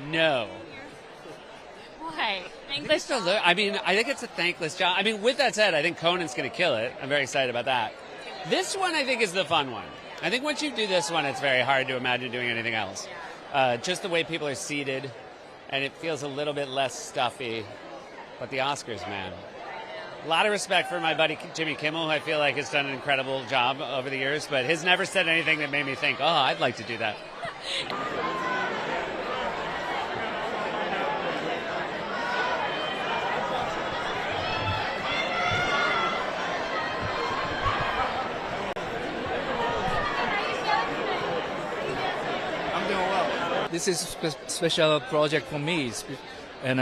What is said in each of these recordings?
No. Why? Thankless. I mean, I think it's a thankless job. I mean, with that said, I think Conan's going to kill it. I'm very excited about that. This one, I think, is the fun one. I think once you do this one, it's very hard to imagine doing anything else. Just the way people are seated, and it feels a little bit less stuffy. But the Oscars, man. A lot of respect for my buddy Jimmy Kimmel, who I feel like has done an incredible job over the years, but has never said anything that made me think, oh, I'd like to do that. This is a special project for me, and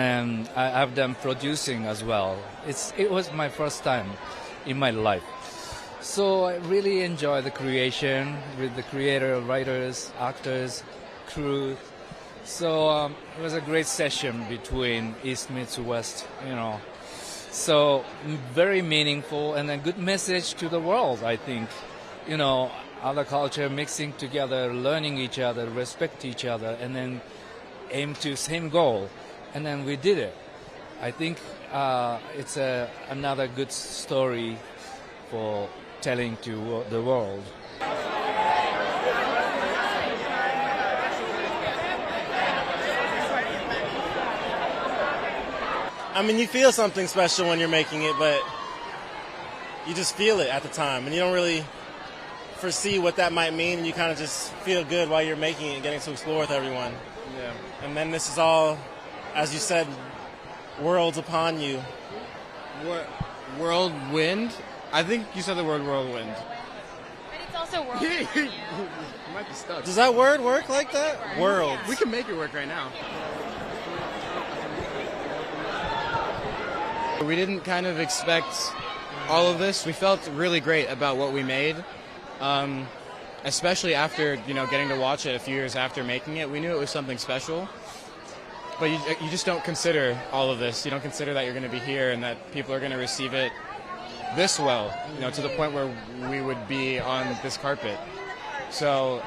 I've done producing as well. It was my first time in my life. So I really enjoy the creation with the creator, writers, actors, crew. So it was a great session between East meets West, So very meaningful and a good message to the world, I think. Other culture mixing together, learning each other, respect each other, and then aim to same goal. And then we did it. I think it's another good story for telling to the world. I mean, you feel something special when you're making it, but you just feel it at the time, and you don't really foresee what that might mean, and you kind of just feel good while you're making it and getting to explore with everyone. Yeah. And then this is all, as you said, worlds upon you. Whirlwind? I think you said the word whirlwind. But it's also whirlwind. You might be stuck. Does that word work like that? World. We can make it work right now. We didn't kind of expect all of this. We felt really great about what we made. Especially after, getting to watch it a few years after making it. We knew it was something special. But you just don't consider all of this. You don't consider that you're going to be here and that people are going to receive it this well, to the point where we would be on this carpet. So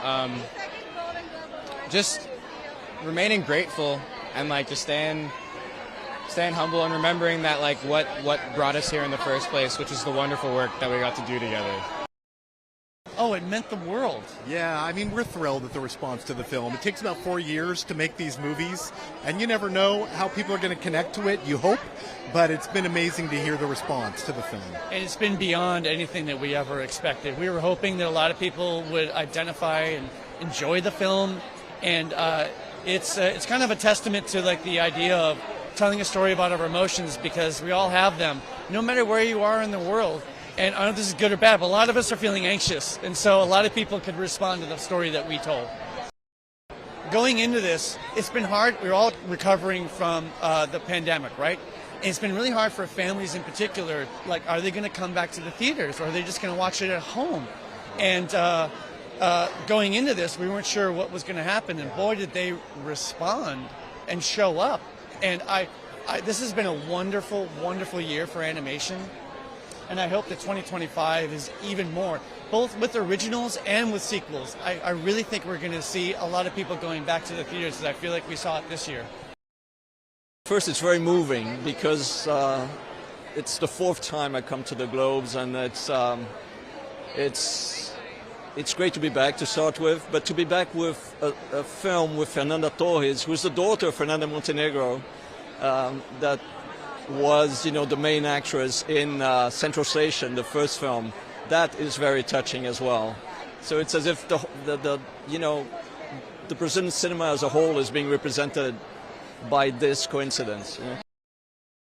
just remaining grateful and just staying humble and remembering that what brought us here in the first place, which is the wonderful work that we got to do together. Oh, it meant the world. Yeah, I mean, we're thrilled at the response to the film. It takes about 4 years to make these movies, and you never know how people are going to connect to it, you hope, but it's been amazing to hear the response to the film. And it's been beyond anything that we ever expected. We were hoping that a lot of people would identify and enjoy the film, and it's kind of a testament to the idea of telling a story about our emotions, because we all have them, no matter where you are in the world. And I don't know if this is good or bad, but a lot of us are feeling anxious. And so a lot of people could respond to the story that we told. Going into this, it's been hard. We're all recovering from the pandemic, right? And it's been really hard for families in particular. Are they going to come back to the theaters, or are they just going to watch it at home? And going into this, we weren't sure what was going to happen. And boy, did they respond and show up. And this has been a wonderful, wonderful year for animation. And I hope that 2025 is even more, both with originals and with sequels. I really think we're going to see a lot of people going back to the theaters, as I feel like we saw it this year. First, it's very moving because it's the 4th time I come to the Globes, and it's great to be back to start with, but to be back with a film with Fernanda Torres, who's the daughter of Fernanda Montenegro, that was, the main actress in Central Station, the first film. That is very touching as well. So it's as if the Brazilian cinema as a whole is being represented by this coincidence.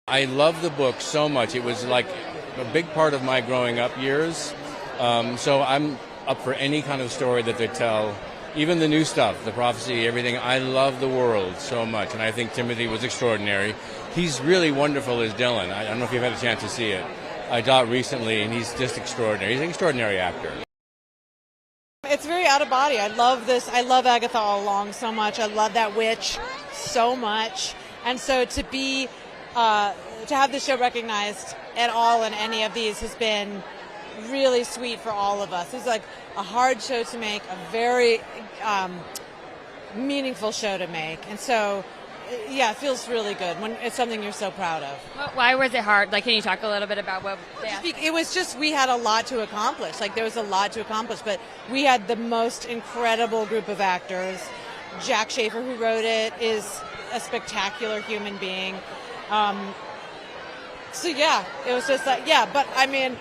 I love the book so much. It was like a big part of my growing up years. So I'm up for any kind of story that they tell. Even the new stuff, the prophecy, everything. I love the world so much, and I think Timothée was extraordinary. He's really wonderful as Dylan. I don't know if you've had a chance to see it. I saw it recently, and he's just extraordinary. He's an extraordinary actor. It's very out of body. I love this. I love Agatha all along so much. I love that witch so much. And so to have the show recognized at all in any of these has been really sweet for all of us. It's like a hard show to make, a very meaningful show to make. And so, yeah, it feels really good when it's something you're so proud of. Why was it hard? Like, can you talk a little bit about what they asked? It was just, we had a lot to accomplish. Like, there was a lot to accomplish, but we had the most incredible group of actors. Jack Schaefer, who wrote it, is a spectacular human being. So yeah, it was just like, yeah, but I mean,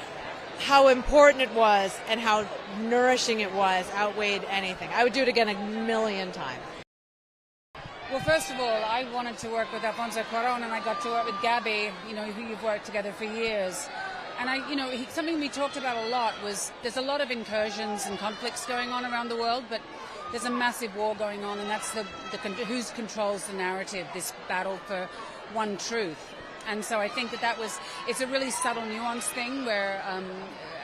how important it was and how nourishing it was outweighed anything. I would do it again 1,000,000 times. Well, first of all, I wanted to work with Alfonso Cuarón, and I got to work with Gabby, who you've worked together for years. And something we talked about a lot was there's a lot of incursions and conflicts going on around the world, but there's a massive war going on, and that's who controls the narrative, this battle for one truth. And so I think it's a really subtle, nuanced thing where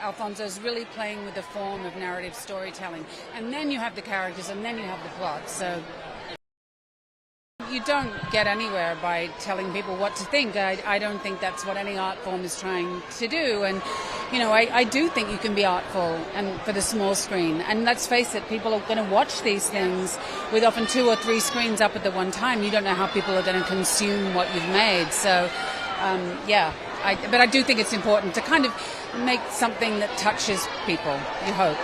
Alfonso's really playing with the form of narrative storytelling. And then you have the characters, and then you have the plot. So you don't get anywhere by telling people what to think. I don't think that's what any art form is trying to do. And, I do think you can be artful and for the small screen. And let's face it, people are going to watch these things with often 2 or 3 screens up at the one time. You don't know how people are going to consume what you've made. So, but I do think it's important to kind of make something that touches people, you hope.